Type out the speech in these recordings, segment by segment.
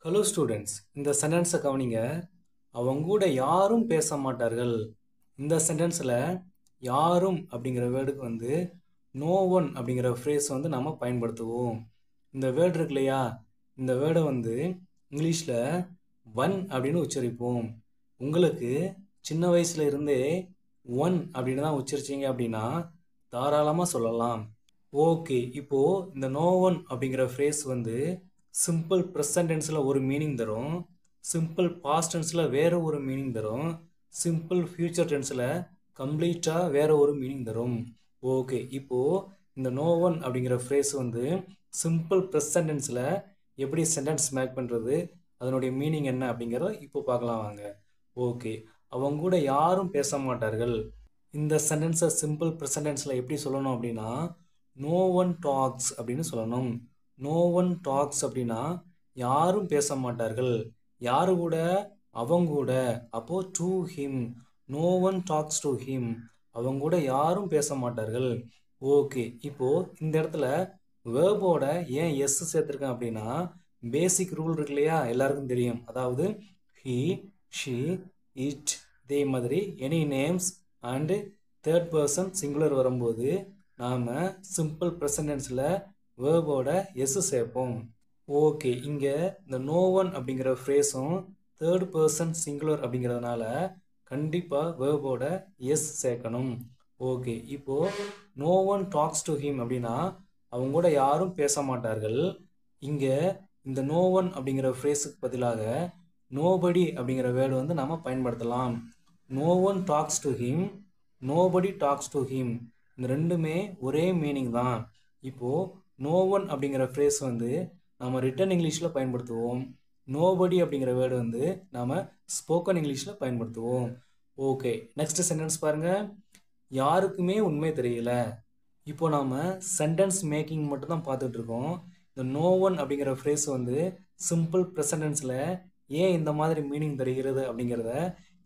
Hello students, இந்த சென்டென்ஸை கவனிங்க. அவங்க கூட யாரும் பேச மாட்டார்கள். இந்த சென்டென்ஸில் யாரும் அப்படிங்கிற வேர்டுக்கு வந்து நோ ஒன் அப்படிங்கிற ஃப்ரேஸ் வந்து நம்ம பயன்படுத்துவோம். இந்த வேர்டு இருக்கு இல்லையா, இந்த வேர்டை வந்து இங்கிலீஷில் ஒன் அப்படின்னு உச்சரிப்போம். உங்களுக்கு சின்ன வயசுல இருந்தே ஒன் அப்படின்னு தான் உச்சரிச்சிங்க அப்படின்னா தாராளமாக சொல்லலாம். ஓகே, இப்போது இந்த நோ ஒன் அப்படிங்கிற ஃப்ரேஸ் வந்து சிம்பிள் ப்ரெசன்ட் டென்ஸில் ஒரு மீனிங் தரும், சிம்பிள் பாஸ்ட் டென்ஸில் வேறு ஒரு மீனிங் தரும், சிம்பிள் ஃப்யூச்சர் டென்ஸில் கம்ப்ளீட்டாக வேறு ஒரு மீனிங் தரும். ஓகே, இப்போது இந்த நோ ஒன் அப்படிங்கிற ஃப்ரேஸ் வந்து சிம்பிள் ப்ரெசன்ட் டென்ஸில் எப்படி சென்டென்ஸ் மேக் பண்ணுறது, அதனுடைய மீனிங் என்ன அப்படிங்கிறத இப்போ பார்க்கலாம் வாங்க. ஓகே, அவங்க கூட யாரும் பேச மாட்டார்கள். இந்த சென்டென்ஸை சிம்பிள் ப்ரெசன்ட் டென்ஸில் எப்படி சொல்லணும் அப்படின்னா நோ ஒன் டாக்ஸ் அப்படின்னு சொல்லணும். நோ ஒன் டாக்ஸ் அப்படின்னா யாரும் பேச மாட்டார்கள். யாரு கூட? அவங்க கூட. அப்போ to him. No one talks to him. அவங்க கூட யாரும் பேச மாட்டார்கள். ஓகே, இப்போ இந்த இடத்துல வேர்போட ஏன் எஸ் சேர்த்துருக்கேன் அப்படின்னா பேசிக் ரூல் இருக்கு இல்லையா, எல்லாருக்கும் தெரியும். அதாவது ஹி, ஷி, இட், இதே மாதிரி any names and third person singular வரும்போது நாம் சிம்பிள் ப்ரெசன்ட் டென்ஸில் வேர்போட எஸ் சேர்ப்போம். ஓகே, இங்கே இந்த நோ ஒன் அப்படிங்கிற ஃப்ரேஸும் தேர்ட் பர்சன் சிங்குலர் அப்படிங்கிறதுனால கண்டிப்பாக வேர்போட எஸ் சேர்க்கணும். ஓகே, இப்போது no one talks to him அப்படின்னா அவங்க கூட யாரும் பேச மாட்டார்கள். இங்கே இந்த நோ ஒன் அப்படிங்கிற ஃப்ரேஸுக்கு பதிலாக நோபடி அப்படிங்கிற வேர்டு வந்து நம்ம பயன்படுத்தலாம். No one talks to him, nobody talks to him, இந்த ரெண்டுமே ஒரே மீனிங் தான். இப்போது நோ ஒன் அப்படிங்கிற ஃப்ரேஸ் வந்து நம்ம ரிட்டன் இங்கிலீஷில் பயன்படுத்துவோம். நோபடி அப்படிங்கிற வேர்டு வந்து நாம் ஸ்போக்கன் இங்கிலீஷில் பயன்படுத்துவோம். ஓகே, நெக்ஸ்ட் சென்டென்ஸ் பாருங்கள். யாருக்குமே உண்மை தெரியல. இப்போ நாம் சென்டென்ஸ் மேக்கிங் மட்டும் தான் பார்த்துட்டு இருக்கோம். இந்த நோ ஒன் அப்படிங்கிற ஃப்ரேஸ் வந்து சிம்பிள் ப்ரெசன்டென்ஸில் ஏன் இந்த மாதிரி மீனிங் தருகிறது அப்படிங்கிறத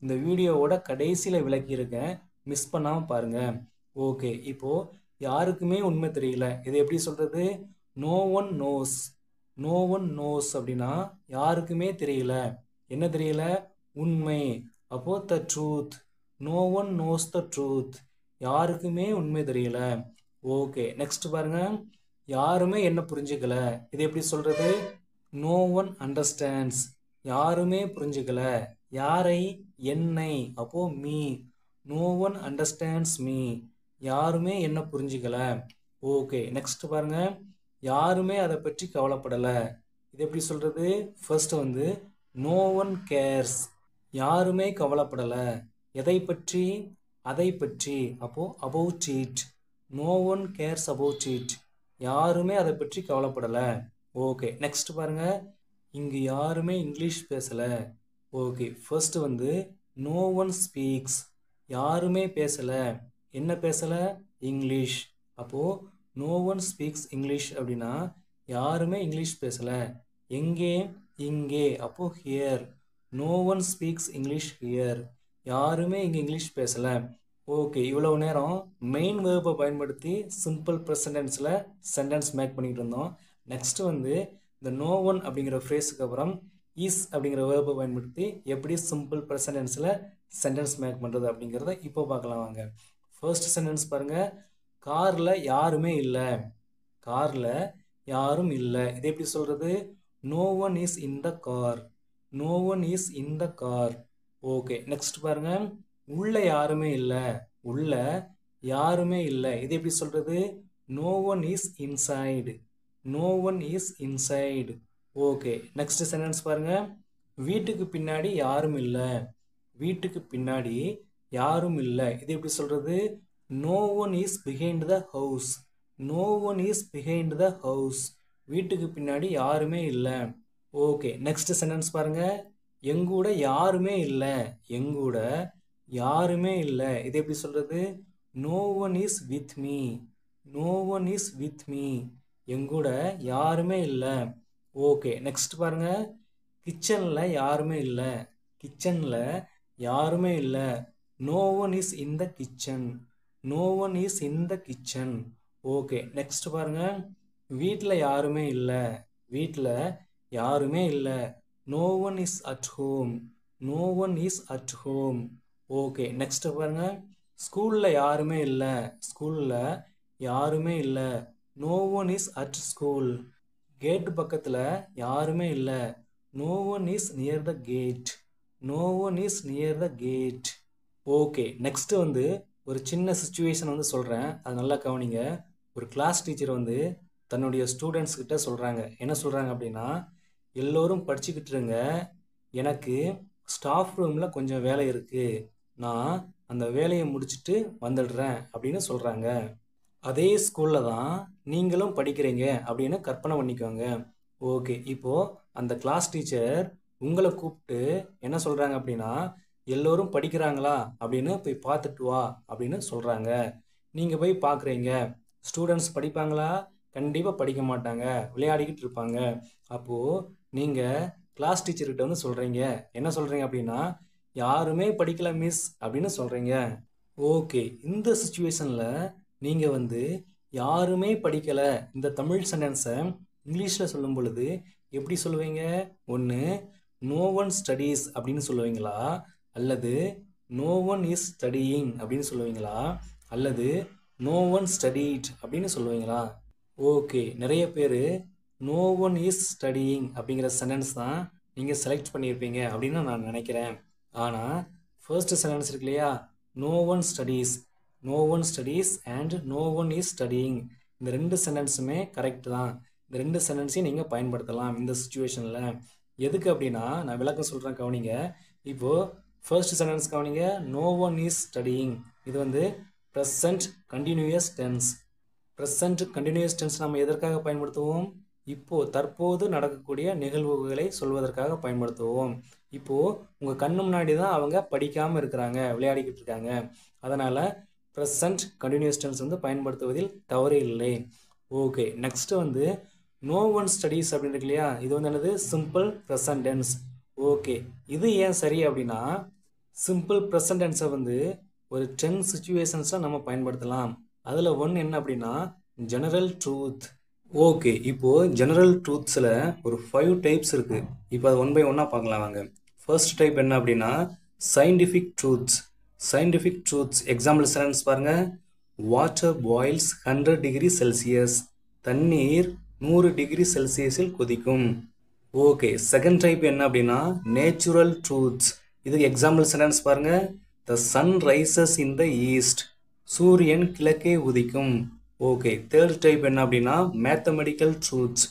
இந்த வீடியோவோட கடைசியில் விளக்கியிருக்கேன், மிஸ் பண்ணாமல் பாருங்கள். ஓகே, இப்போது யாருக்குமே உண்மை தெரியல, இதை எப்படி சொல்கிறது? No one knows. No one knows அப்படின்னா யாருக்குமே தெரியல. என்ன தெரியல? உண்மை. அப்போது the truth. No one knows the truth. யாருக்குமே உண்மை தெரியல. ஓகே, நெக்ஸ்ட் பாருங்க. யாருமே என்ன புரிஞ்சுக்கல, இது எப்படி சொல்கிறது? No one understands. யாருமே புரிஞ்சுக்கல. யாரை? என்னை. அப்போது me. No one understands me. யாருமே என்ன புரிஞ்சுக்கல. ஓகே, நெக்ஸ்ட் பாருங்க. யாருமே அதை பற்றி கவலைப்படலை, இது எப்படி சொல்கிறது? ஃபர்ஸ்ட் வந்து நோ ஒன் கேர்ஸ். யாருமே கவலைப்படலை. எதை பற்றி? அதை பற்றி. அப்போது about it. No one cares about it. யாருமே அதை பற்றி கவலைப்படலை. ஓகே, நெக்ஸ்ட் பாருங்க. இங்கு யாருமே இங்கிலீஷ் பேசலை. ஓகே, ஃபர்ஸ்ட் வந்து நோ ஒன் ஸ்பீக்ஸ். யாருமே பேசலை. என்ன பேசலை? இங்கிலீஷ். அப்போது நோ ஒன் ஸ்பீக்ஸ் இங்கிலீஷ் அப்படின்னா யாருமே இங்கிலீஷ் பேசலை. எங்கே? இங்கே. அப்போது here. No one speaks English here. யாருமே இங்கே இங்கிலீஷ் பேசலை. ஓகே, இவ்வளோ நேரம் மெயின் வேர்பை பயன்படுத்தி சிம்பிள் ப்ரெசன்டென்ஸில் சென்டென்ஸ் மேக் பண்ணிகிட்டு இருந்தோம். நெக்ஸ்ட் வந்து இந்த நோ ஒன் அப்படிங்கிற ஃப்ரேஸுக்கு அப்புறம் இஸ் அப்படிங்கிற வேர்பை பயன்படுத்தி எப்படி சிம்பிள் ப்ரெசன்டென்ஸில் சென்டென்ஸ் மேக் பண்ணுறது அப்படிங்கிறத இப்போ பார்க்கலாம் வாங்க. ஃபர்ஸ்ட் சென்டென்ஸ் பாருங்கள். காரில் யாருமே இல்லை. காரில் யாரும் இல்லை, இது எப்படி சொல்கிறது? No one is in the car. No one is in the car. Okay, next பாருங்கள். உள்ளே யாருமே இல்லை. உள்ள யாருமே இல்லை, இது எப்படி சொல்கிறது? No one is inside. No one is inside. Okay, next sentence பாருங்கள். வீட்டுக்கு பின்னாடி யாரும் இல்லை. வீட்டுக்கு பின்னாடி யாரும் இல்லை, இது எப்படி சொல்கிறது? No one is behind the house. No one is behind the house. வீட்டுக்கு பின்னாடி யாருமே இல்லை. ஓகே, நெக்ஸ்ட் சென்டென்ஸ் பாருங்க. எங்கூட யாருமே இல்லை. எங்கூட யாருமே இல்லை, இது எப்படி சொல்கிறது? No one is with me. No one is with me. எங்கூட யாருமே இல்லை. ஓகே, நெக்ஸ்ட் பாருங்க. கிச்சனில் யாருமே இல்லை. கிச்சனில் யாருமே இல்லை. No one is in the kitchen. No one is in the kitchen. Okay, next பாருங்க. வீட்டில் யாருமே இல்லை. வீட்டில் யாருமே இல்லை. No one is at home. No one is at home. Okay, next பாருங்க. ஸ்கூலில் யாருமே இல்லை. ஸ்கூலில் யாருமே இல்லை. No one is at school. Gate பக்கத்தில் யாருமே இல்லை. No one is near the gate. No one is near the gate. Okay, next வந்து ஒரு சின்ன சுச்சுவேஷன் வந்து சொல்கிறேன், அது நல்லா கவனிங்க. ஒரு கிளாஸ் டீச்சர் வந்து தன்னுடைய ஸ்டூடெண்ட்ஸ் கிட்ட சொல்கிறாங்க. என்ன சொல்கிறாங்க அப்படின்னா, எல்லோரும் படிச்சுக்கிட்டு இருங்க, எனக்கு ஸ்டாஃப் ரூமில் கொஞ்சம் வேலை இருக்குது, நான் அந்த வேலையை முடிச்சுட்டு வந்துடுறேன் அப்படின்னு சொல்கிறாங்க. அதே ஸ்கூலில் தான் நீங்களும் படிக்கிறீங்க அப்படின்னு கற்பனை பண்ணிக்கோங்க. ஓகே, இப்போது அந்த கிளாஸ் டீச்சர் உங்களை கூப்பிட்டு என்ன சொல்கிறாங்க அப்படின்னா, எல்லோரும் படிக்கிறாங்களா அப்படின்னு போய் பார்த்துட்டு வா அப்படின்னு சொல்கிறாங்க. நீங்கள் போய் பார்க்குறீங்க. ஸ்டூடெண்ட்ஸ் படிப்பாங்களா? கண்டிப்பாக படிக்க மாட்டாங்க, விளையாடிக்கிட்டு இருப்பாங்க. அப்போது நீங்கள் கிளாஸ் டீச்சர்கிட்ட வந்து சொல்கிறீங்க. என்ன சொல்கிறீங்க அப்படின்னா, யாருமே படிக்கல மிஸ் அப்படின்னு சொல்கிறீங்க. ஓகே, இந்த சுச்சுவேஷனில் நீங்கள் வந்து யாருமே படிக்கலை இந்த தமிழ் சென்டென்ஸை இங்கிலீஷில் சொல்லும் பொழுது எப்படி சொல்லுவீங்க? ஒன்று நோ ஒன் ஸ்டடீஸ் அப்படின்னு சொல்லுவீங்களா, அல்லது நோ ஒன் இஸ் ஸ்டடியிங் அப்படின்னு சொல்லுவீங்களா, அல்லது நோ ஒன் ஸ்டடீட் அப்படின்னு சொல்லுவீங்களா? ஓகே, நிறைய பேர் நோ ஒன் இஸ் ஸ்டடியிங் அப்படிங்கிற சென்டென்ஸ் தான் நீங்கள் செலக்ட் பண்ணியிருப்பீங்க அப்படின்னு நான் நினைக்கிறேன். ஆனால் ஃபர்ஸ்ட் சென்டென்ஸ் இருக்கு இல்லையா, no one studies, no one studies and no one is studying, இந்த ரெண்டு சென்டென்ஸுமே கரெக்ட் தான். இந்த ரெண்டு சென்டென்ஸையும் நீங்கள் பயன்படுத்தலாம் இந்த சுச்சுவேஷனில். எதுக்கு அப்படின்னா, நான் விளக்கம் சொல்கிறேன் கவனிங்க. இப்போது ஃபர்ஸ்ட் சென்டென்ஸ் கவனிங்க. நோ ஒன் இஸ் ஸ்டடியிங், இது வந்து present continuous tense. Present continuous tense நம்ம எதற்காக பயன்படுத்துவோம்? இப்போது தற்போது நடக்கக்கூடிய நிகழ்வுகளை சொல்வதற்காக பயன்படுத்துவோம். இப்போது உங்கள் கண்ணு முன்னாடி தான் அவங்க படிக்காமல் இருக்கிறாங்க, விளையாடிக்கிட்டு இருக்காங்க. அதனால் ப்ரெசன்ட் கண்டினியூஸ் டென்ஸ் வந்து பயன்படுத்துவதில் தவறு இல்லை. ஓகே, நெக்ஸ்ட் வந்து நோ ஒன் ஸ்டடீஸ் அப்படின்னு இருக்கு இல்லையா, இது வந்து என்னது? Simple present tense. ஓகே, இது ஏன் சரி அப்படின்னா, சிம்பிள் ப்ரெசன்ட் டென்ஸை வந்து ஒரு 10 சுச்சுவேஷன்ஸில் நம்ம பயன்படுத்தலாம். அதில் ஒன்று என்ன அப்படின்னா, ஜெனரல் ட்ரூத். ஓகே, இப்போது ஜெனரல் ட்ரூத்ஸில் ஒரு 5 டைப்ஸ் இருக்குது. இப்போ அது ஒன் பை ஒன்னாக பார்க்கலாம் வாங்க. ஃபர்ஸ்ட் டைப் என்ன அப்படின்னா, scientific truths. Scientific truths example sentence பாருங்கள். Water boils 100 degree Celsius. தண்ணீர் 100 டிகிரி செல்சியஸில் கொதிக்கும். ஓகே, செகண்ட் டைப் என்ன அப்படின்னா, நேச்சுரல் ட்ரூத்ஸ். இதுக்கு எக்ஸாம்பிள் சென்டென்ஸ் பாருங்கள். The sun rises in the east. சூரியன் கிழக்கே உதிக்கும். ஓகே, தேர்ட் டைப் என்ன அப்படின்னா, மேத்தமெட்டிக்கல் ட்ரூத்ஸ்.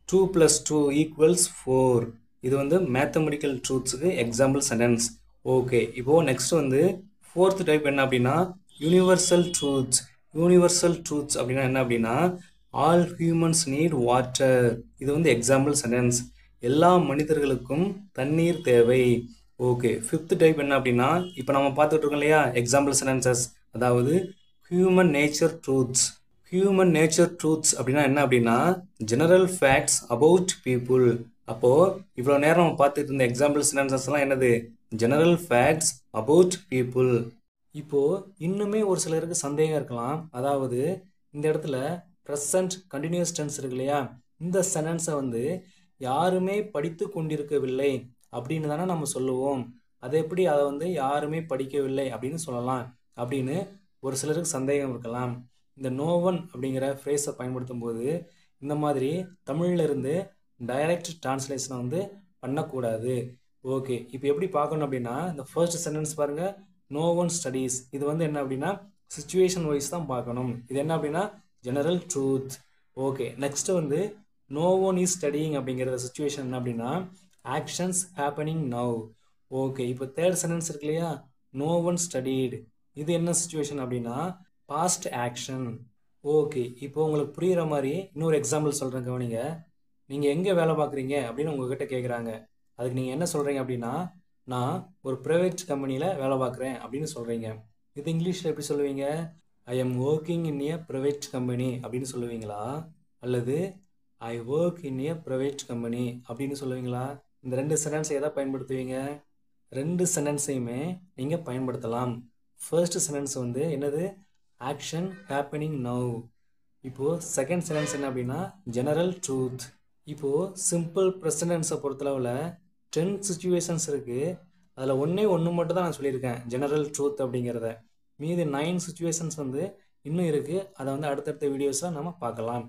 2 + 2 = 4. இது வந்து மேத்தமெட்டிக்கல் ட்ரூத்ஸுக்கு எக்ஸாம்பிள் சென்டென்ஸ். ஓகே, இப்போது நெக்ஸ்ட் வந்து ஃபோர்த் டைப் என்ன அப்படின்னா, யூனிவர்சல் ட்ரூத்ஸ். யூனிவர்சல் ட்ரூத்ஸ் அப்படின்னா என்ன அப்படின்னா, ஆல் ஹியூமன்ஸ் நீட் வாட்டர். இது வந்து எக்ஸாம்பிள் சென்டென்ஸ். எல்லா மனிதர்களுக்கும் தண்ணீர் தேவை. ஓகே, ஃபிஃப்த் டைப் என்ன அப்படின்னா, இப்போ நம்ம பார்த்துட்டு இருக்கோம் இல்லையா எக்ஸாம்பிள் சென்டென்சஸ், அதாவது human nature truths. Human nature truths அப்படின்னா என்ன அப்படின்னா, ஜெனரல் ஃபேக்ட்ஸ் அபவுட் பீப்புள். அப்போது இவ்வளோ நேரம் நம்ம பார்த்துட்டு இருந்த எக்ஸாம்பிள் சென்டென்சஸ்லாம் என்னது? General facts about people. இப்போது இன்னுமே ஒரு சிலருக்கு சந்தேகம் இருக்கலாம். அதாவது இந்த இடத்துல ப்ரெசன்ட் கண்டினியூஸ் டென்ஸ் இருக்கு இல்லையா, இந்த சென்டென்ஸை வந்து யாருமே படித்து கொண்டிருக்கவில்லை அப்படின்னு தானே நம்ம சொல்லுவோம். அதை எப்படி அதை வந்து யாருமே படிக்கவில்லை அப்படின்னு சொல்லலாம் அப்படின்னு ஒரு சிலருக்கு சந்தேகம் இருக்கலாம். இந்த நோ ஒன் அப்படிங்கிற ஃப்ரேஸை பயன்படுத்தும் போது இந்த மாதிரி தமிழில் இருந்து டைரக்ட் டிரான்ஸ்லேஷனை வந்து பண்ணக்கூடாது. ஓகே, இப்போ எப்படி பார்க்கணும் அப்படின்னா, இந்த ஃபர்ஸ்ட் சென்டென்ஸ் பாருங்கள், நோ ஒன் ஸ்டடீஸ். இது வந்து என்ன அப்படின்னா, சிச்சுவேஷன் வைஸ் தான் பார்க்கணும். இது என்ன அப்படின்னா, ஜெனரல் ட்ரூத். ஓகே, நெக்ஸ்ட் வந்து நோ ஒன் இஸ் ஸ்டடியிங் அப்படிங்கிற சிச்சுவேஷன் என்ன அப்படின்னா, ஆக்ஷன்ஸ் ஹேப்பனிங் நவ். ஓகே, இப்போ தேர்ட் சென்டென்ஸ் இருக்கு இல்லையா, நோ ஒன் ஸ்டடீடு. இது என்ன சிச்சுவேஷன் அப்படின்னா, பாஸ்ட் ஆக்ஷன். ஓகே, இப்போ உங்களுக்கு புரிகிற மாதிரி இன்னொரு எக்ஸாம்பிள் சொல்கிறேன் கவனிங்க. நீங்கள் எங்கே வேலை பார்க்குறீங்க அப்படின்னு உங்ககிட்ட கேட்குறாங்க. அதுக்கு நீங்கள் என்ன சொல்கிறீங்க அப்படின்னா, நான் ஒரு ப்ரைவேட் கம்பெனியில் வேலை பார்க்குறேன் அப்படின்னு சொல்கிறீங்க. இது இங்கிலீஷில் எப்படி சொல்லுவீங்க? I am working in A private company அப்படின்னு சொல்லுவீங்களா, அல்லது I work in A private company அப்படின்னு சொல்லுவீங்களா? இந்த ரெண்டு சென்டென்ஸை எதை பயன்படுத்துவீங்க? ரெண்டு சென்டென்ஸையுமே நீங்கள் பயன்படுத்தலாம். ஃபர்ஸ்ட் சென்டென்ஸ் வந்து என்னது? Action happening now. இப்போது செகண்ட் சென்டென்ஸ் என்ன அப்படின்னா, ஜெனரல் ட்ரூத். இப்போது சிம்பிள் ப்ரெசன்ட் டென்ஸை பொறுத்தளவில் 10 சுச்சுவேஷன்ஸ் இருக்குது. அதில் ஒன்றே ஒன்று மட்டும் தான் நான் சொல்லியிருக்கேன், ஜெனரல் ட்ரூத் அப்படிங்கிறத. மீதி 9 சுச்சுவேஷன்ஸ் வந்து இன்னும் இருக்குது. அதை வந்து அடுத்தடுத்த வீடியோஸாக நம்ம பார்க்கலாம்.